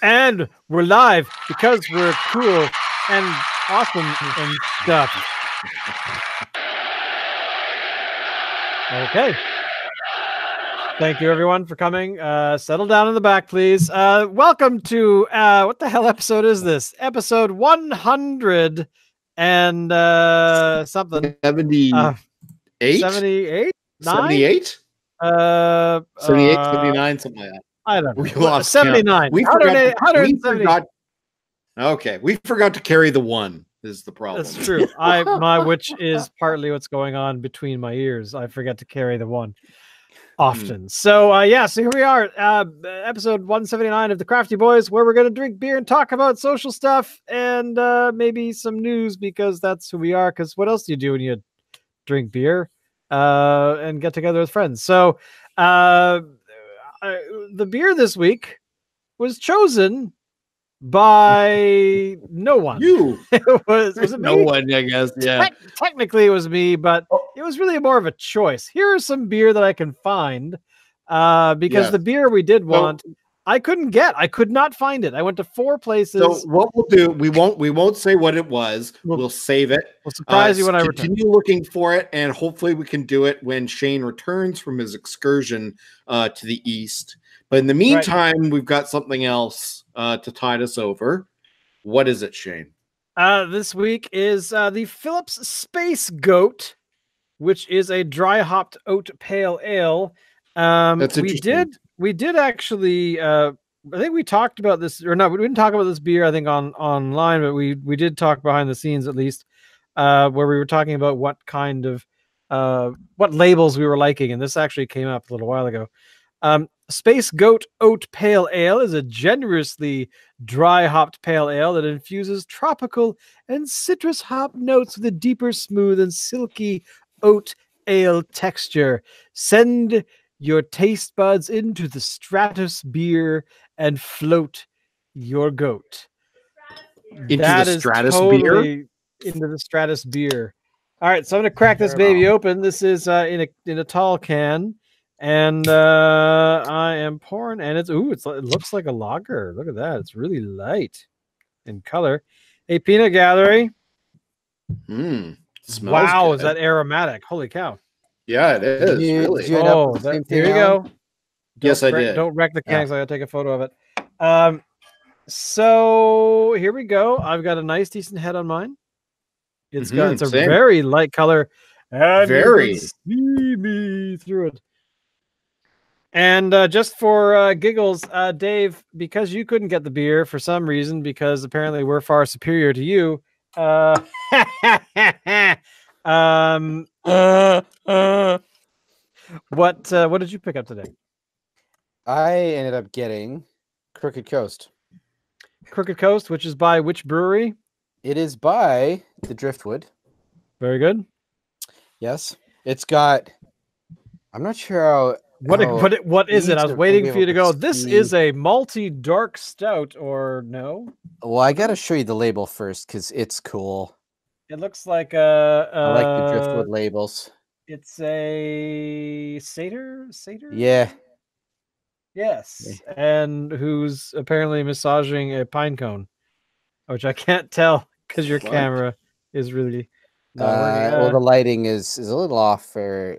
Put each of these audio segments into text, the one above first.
And we're live because we're cool and awesome and stuff. Okay. Thank you, everyone, for coming. Settle down in the back, please. Welcome to, what the hell episode is this? Episode 100 and something. 78? 78? 78? 78, 79, something like that. I don't know. We lost 79. We forgot. Okay, we forgot to carry the one. Is the problem? That's true. Which is partly what's going on between my ears. I forget to carry the one often. So so here we are, episode 179 of the Crafty Boys, where we're going to drink beer and talk about social stuff and maybe some news, because that's who we are. Because what else do you do when you drink beer and get together with friends? So the beer this week was chosen by no one. You. It was it no me? one, I guess. Yeah. Technically it was me, but it was really more of a choice. Here are some beer that I can find, because the beer we did want, I couldn't get. I could not find it. I went to 4 places. So what we'll do, we won't say what it was. We'll save it. We'll surprise you when I return. Continue looking for it, and hopefully we can do it when Shane returns from his excursion to the east. But in the meantime, we've got something else to tide us over. What is it, Shane? This week is the Phillips Space Goat, which is a dry hopped oat pale ale. That's interesting. We did actually. I think we talked about this, or not. We didn't talk about this beer, I think, online, but we did talk behind the scenes, at least, where we were talking about what kind of what labels we were liking, and this actually came up a little while ago. Space Goat Oat Pale Ale is a generously dry hopped pale ale that infuses tropical and citrus hop notes with a deeper, smooth, and silky oat ale texture. Send your taste buds into the stratos-beer and float your goat. Into the stratos-beer? Into the stratos-beer. All right, so I'm going to crack this baby open. This is in a tall can. And I am pouring, and it looks like a lager. Look at that. It's really light in color. A peanut gallery. Wow, is that aromatic? Holy cow. Yeah, it is. Really. Here you go. Yes, I did. Don't wreck the can, so I gotta take a photo of it. So here we go. I've got a nice, decent head on mine. It's a very light color. And very. You can see me through it. And just for giggles, Dave, because you couldn't get the beer for some reason, because apparently we're far superior to you. What did you pick up today? I ended up getting Crooked Coast. Crooked Coast, which is by which brewery? It is by the Driftwood. Very good. Yes, it's got. I'm not sure how. What is it? I was waiting for you to go. This is a malty dark stout, or no? Well, I gotta show you the label first because it's cool. It looks like I like the Driftwood labels. It's a satyr. Yeah. Yes, and who's apparently massaging a pinecone, which I can't tell because your camera is really. Well, the lighting is a little off for,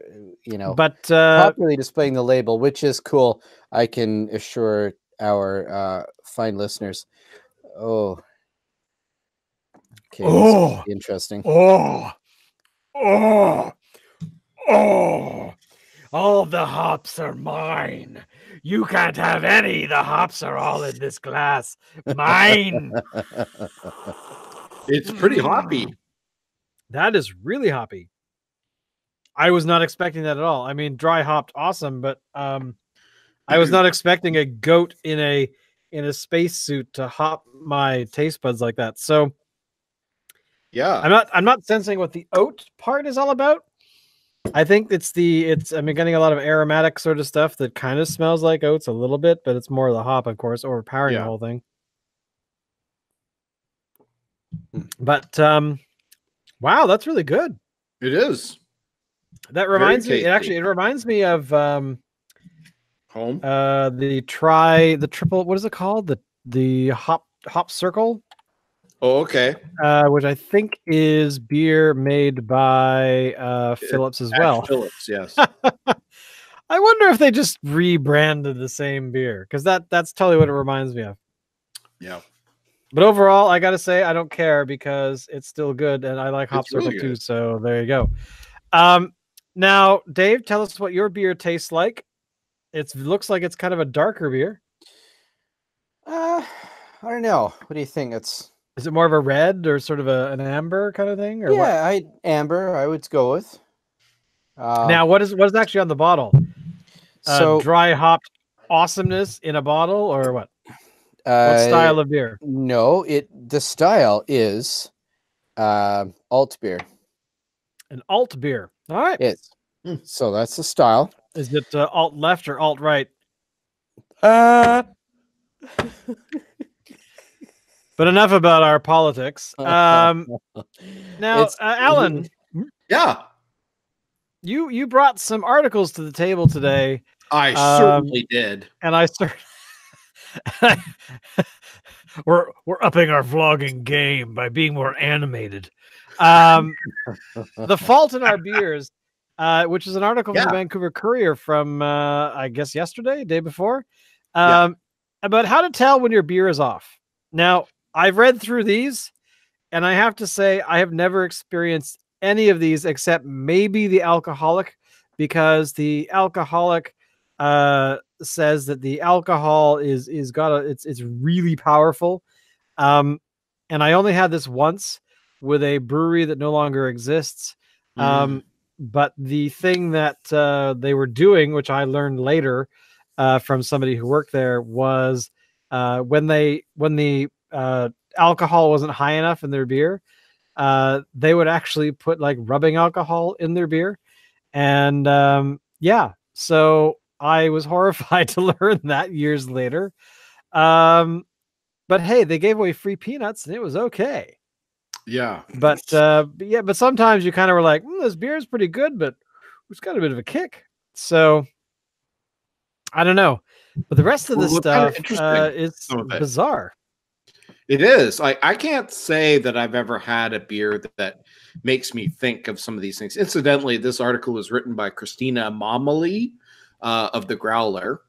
but properly displaying the label, which is cool. I can assure our fine listeners. Oh, okay. Oh, interesting. Oh, all the hops are mine. You can't have any. The hops are all in this glass. Mine. It's pretty hoppy. That is really hoppy. I was not expecting that at all. I mean, dry hopped, awesome, but I was not expecting a goat in a spacesuit to hop my taste buds like that. So, yeah, I'm not sensing what the oat part is all about. I think I'm getting a lot of aromatic sort of stuff that kind of smells like oats a little bit, but it's more the hop, of course, overpowering the whole thing. But wow, that's really good. It is. That reminds me. It reminds me of home. The triple. What is it called? the Hop Circle, Oh, okay. which I think is beer made by Phillips as well. Phillips, yes. I wonder if they just rebranded the same beer, because that's totally what it reminds me of. Yeah. But overall, I gotta say I don't care because it's still good, and I like Hop It's really Circle too. good. So there you go. Now, Dave, tell us what your beer tastes like. It looks like it's kind of a darker beer. I don't know. What do you think? Is it more of a red or sort of an amber kind of thing, or yeah, what? amber. I would go with. Now, what is actually on the bottle? So dry hopped awesomeness in a bottle, or what? What style of beer? No, the style is alt beer. An alt beer. All right. It's so that's the style. Is it alt left or alt right? But enough about our politics. Now, Alan. Yeah. You brought some articles to the table today. I certainly did. And I started. we're upping our vlogging game by being more animated. The Fault in Our Beers, which is an article from the Vancouver Courier from I guess yesterday, day before, about how to tell when your beer is off. Now, I've read through these, and I have to say I have never experienced any of these except maybe the alcoholic, because the alcoholic says that the alcohol it's really powerful. And I only had this once with a brewery that no longer exists. But the thing that they were doing, which I learned later from somebody who worked there, was when the alcohol wasn't high enough in their beer, they would actually put like rubbing alcohol in their beer. And so I was horrified to learn that years later. But hey, they gave away free peanuts and it was okay. Yeah. But sometimes you kind of were like, this beer is pretty good, but it's got a bit of a kick. So I don't know. But the rest of this stuff is bizarre. It is. I can't say that I've ever had a beer that makes me think of some of these things. Incidentally, this article was written by Christina Momoli of the Growler,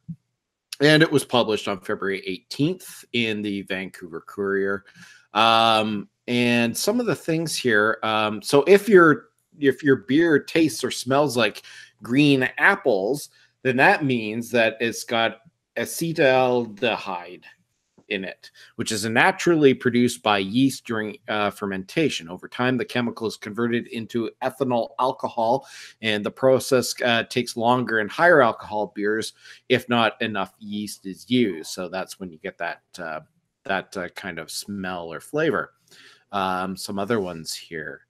and it was published on February 18th in the Vancouver Courier. And some of the things here. So if your beer tastes or smells like green apples, then that means that it's got acetaldehyde in it, which is naturally produced by yeast during fermentation. Over time, the chemical is converted into ethanol alcohol, and the process takes longer in higher alcohol beers if not enough yeast is used. So that's when you get that kind of smell or flavor. Some other ones here.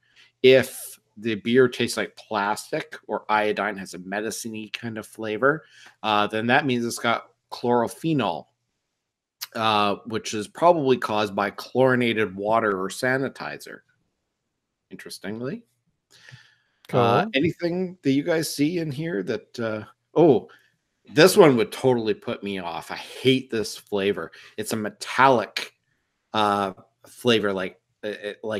If the beer tastes like plastic or iodine, has a medicine-y kind of flavor, then that means it's got chlorophenol, which is probably caused by chlorinated water or sanitizer. Interestingly. Cool. Anything that you guys see in here that this one would totally put me off. I hate this flavor. It's a metallic flavor, like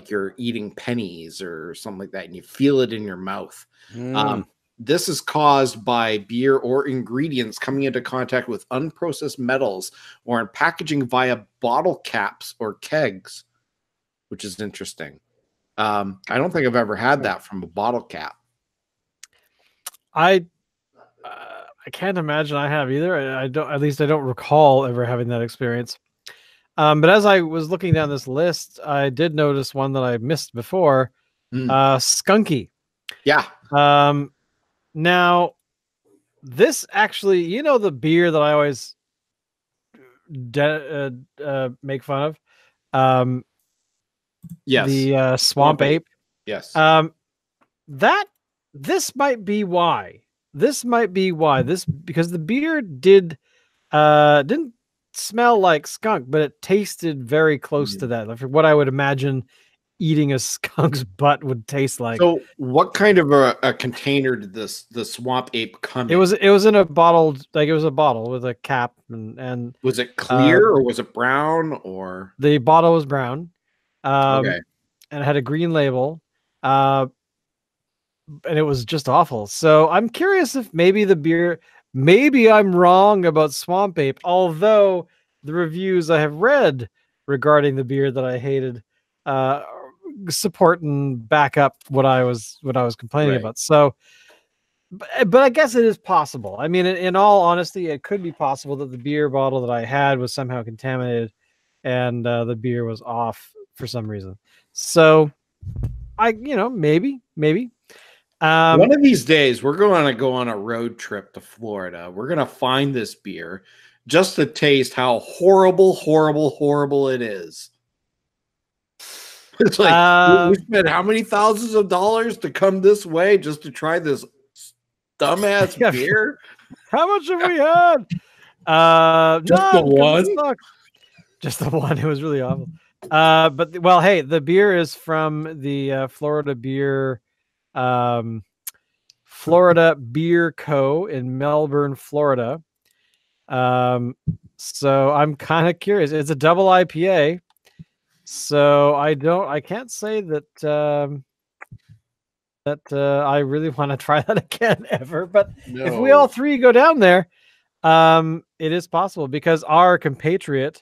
you're eating pennies or something like that, and you feel it in your mouth. This is caused by beer or ingredients coming into contact with unprocessed metals or in packaging via bottle caps or kegs, which is interesting. I don't think I've ever had that from a bottle cap. I can't imagine I have either. I don't. At least I don't recall ever having that experience. But as I was looking down this list, I did notice one that I missed before. Skunky. Yeah. Now, this actually, the beer that I always make fun of. Yes. The Swamp Ape. Yes. This might be why. Because the beer didn't smell like skunk, but it tasted very close to that. Like what I would imagine eating a skunk's butt would taste like. So, what kind of a container did the swamp ape come in? It was in a bottled, like it was a bottle with a cap, and was it clear or was it brown or? The bottle was brown, Okay. and it had a green label, and it was just awful. So I'm curious if maybe the beer, maybe I'm wrong about Swamp Ape, although the reviews I have read regarding the beer that I hated support and back up what I was complaining about. So, but I guess it is possible. I mean, in all honesty, it could be possible that the beer bottle that I had was somehow contaminated, and the beer was off for some reason. So, maybe. One of these days, we're going to go on a road trip to Florida. We're going to find this beer just to taste how horrible it is. It's like we spent how many thousands of dollars to come this way just to try this dumbass beer? How much have we had? Just the one? Just the one. It was really awful. But well, hey, the beer is from the Florida Beer Co. in Melbourne, Florida. So I'm kind of curious. It's a double IPA. So I can't say that I really want to try that again ever. But if we all three go down there, it is possible, because our compatriot,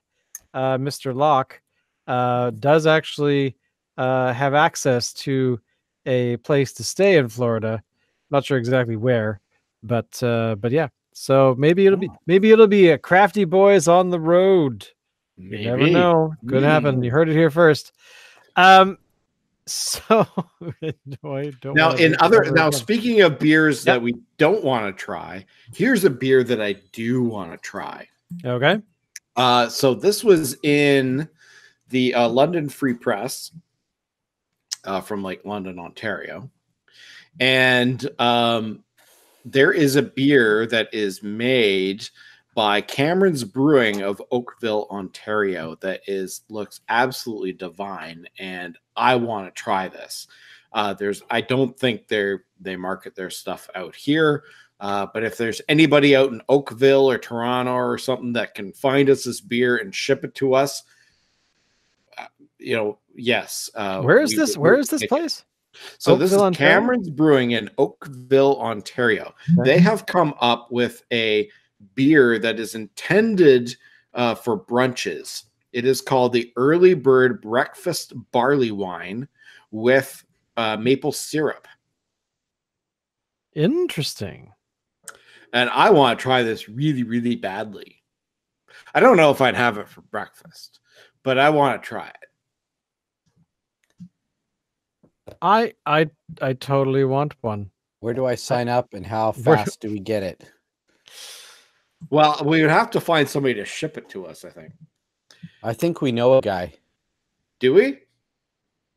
Mr. Locke, does actually have access to a place to stay in Florida. Not sure exactly where, but yeah. So maybe it'll be a Crafty Boys on the road. Maybe. You never know. Could happen. You heard it here first. So speaking of beers that we don't want to try, here's a beer that I do want to try. Okay. So this was in the London Free Press from like London, Ontario. And there is a beer that is made by Cameron's Brewing of Oakville, Ontario, that looks absolutely divine, and I want to try this. I don't think they market their stuff out here, but if there's anybody out in Oakville or Toronto or something that can find us this beer and ship it to us, yes. Where is this? Where is this place? So Oakville, this is Ontario? Cameron's Brewing in Oakville, Ontario. Okay. They have come up with a beer that is intended for brunches. It is called the Early Bird Breakfast Barley Wine with maple syrup. Interesting. And I want to try this really, really badly. I don't know if I'd have it for breakfast, but I want to try it. I totally want one. Where do I sign up, and how fast do we get it? Well, we would have to find somebody to ship it to us, I think. I think we know a guy. Do we?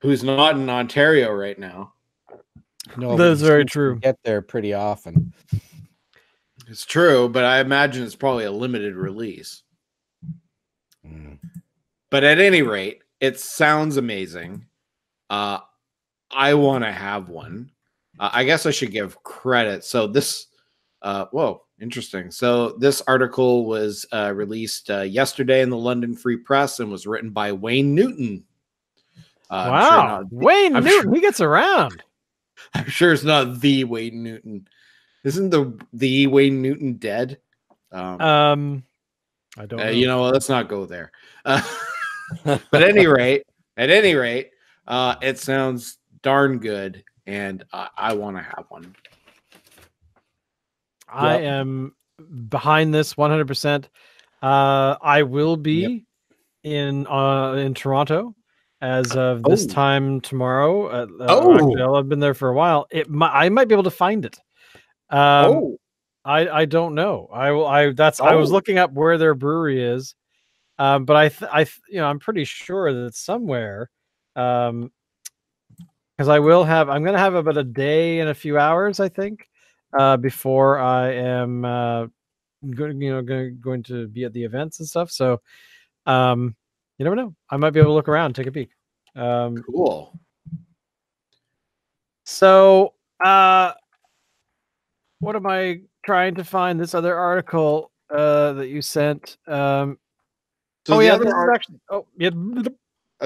Who's not in Ontario right now. No, that's very true. Get there pretty often. It's true, but I imagine it's probably a limited release. But at any rate, it sounds amazing. I want to have one. I guess I should give credit. So this, whoa, interesting. So this article was released yesterday in the London Free Press and was written by Wayne Newton. Wow, Wayne Newton, he gets around. I'm sure it's not the Wayne Newton. Isn't the Wayne Newton dead? I don't know. Let's not go there. But at any rate, it sounds darn good, and I want to have one. I am behind this 100%. I will be in Toronto as of this time tomorrow. Actually, I've been there for a while. I might be able to find it. I don't know. I was looking up where their brewery is, but I'm pretty sure that it's somewhere. Because I'm going to have about a day and a few hours, I think, before I am going to be at the events and stuff. So you never know. I might be able to look around, take a peek. Cool. So, what am I trying to find? This other article that you sent. So oh the yeah, other this is actually. Oh yeah.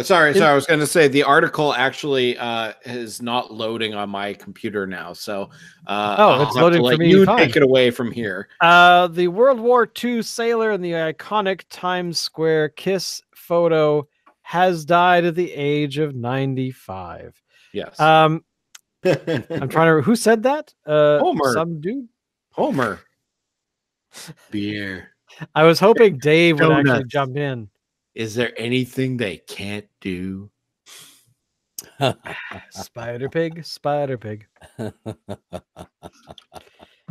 sorry. I was going to say the article actually is not loading on my computer now. So I'll it's have loading to for let me. you Fine. take it away from here. The World War II sailor in the iconic Times Square kiss photo has died at the age of 95. Yes. I'm trying to. Who said that? Homer. Some dude. Homer. Beer. I was hoping Dave would actually Donuts. jump in. Is there anything they can't do? Spider pig, spider pig.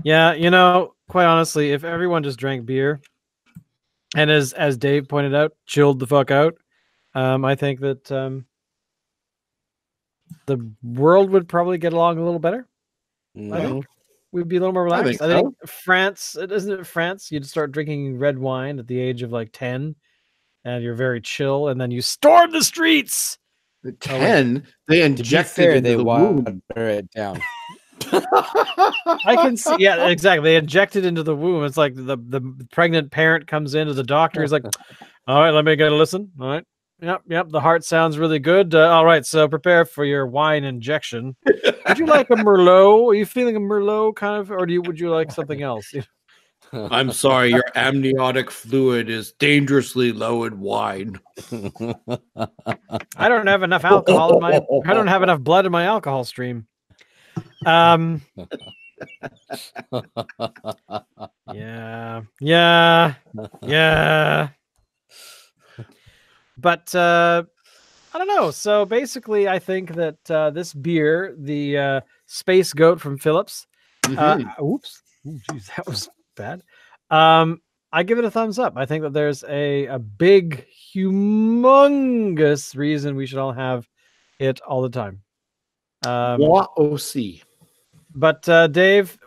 Yeah, you know, quite honestly, if everyone just drank beer and as Dave pointed out, chilled the fuck out, I think that the world would probably get along a little better. I think we'd be a little more relaxed. I think France, isn't it France? You'd start drinking red wine at the age of like 10, and you're very chill, and then you storm the streets. 10, they injected into the womb. It down. I can see, yeah, exactly. They inject it into the womb. It's like the pregnant parent comes into the doctor. He's like, all right, let me get a listen. All right. Yep. The heart sounds really good. All right, so prepare for your wine injection. Would you like a Merlot? Are you feeling a Merlot kind of, or would you like something else? I'm sorry, your amniotic fluid is dangerously low in wine. I don't have enough alcohol I don't have enough blood in my alcohol stream. Yeah. But I don't know. So basically, I think that this beer, the Space Goat from Phillips, oops, geez, that was bad. I give it a thumbs up. I think that there's a big, humongous reason we should all have it all the time. But Dave,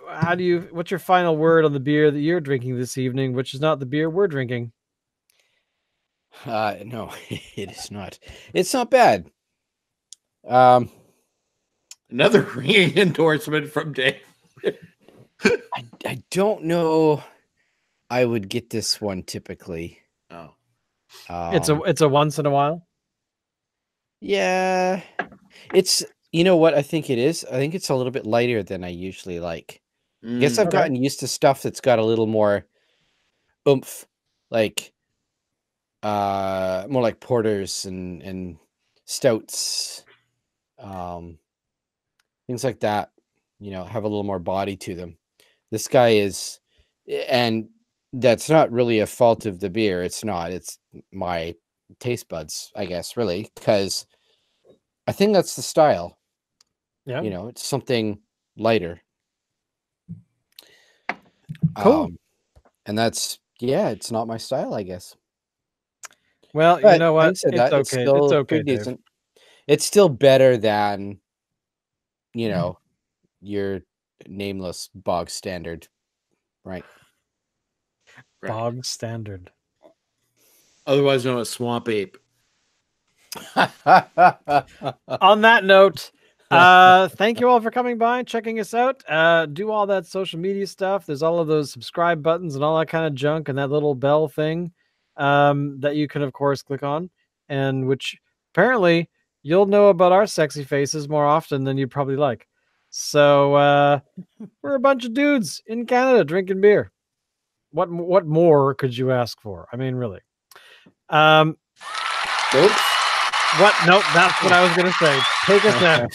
what's your final word on the beer that you're drinking this evening, which is not the beer we're drinking? No, it is not. It's not bad. Another ringing endorsement from Dave. I don't know. I would get this one typically. Oh, it's a once in a while. Yeah, it's, you know what I think it is. I think it's a little bit lighter than I usually like. I guess I've gotten used to stuff that's got a little more oomph, like more like porters and stouts, things like that. You know, have a little more body to them. This guy is, and that's not really a fault of the beer. It's not. It's my taste buds, I guess, really, because I think that's the style. Yeah, you know, it's something lighter. Cool. And that's, yeah, it's not my style, I guess. Well, but you know what? It's okay. It's okay. Pretty decent. It's still better than, you know, your nameless bog standard, right? Bog standard. Otherwise known as swamp ape. On that note, thank you all for coming by and checking us out. Do all that social media stuff. There's all of those subscribe buttons and all that kind of junk and that little bell thing that you can, of course, click on, and which apparently you'll know about our sexy faces more often than you probably like. So we're a bunch of dudes in Canada drinking beer. What more could you ask for? I mean, really. What? Nope, that's what I was going to say. Take us out.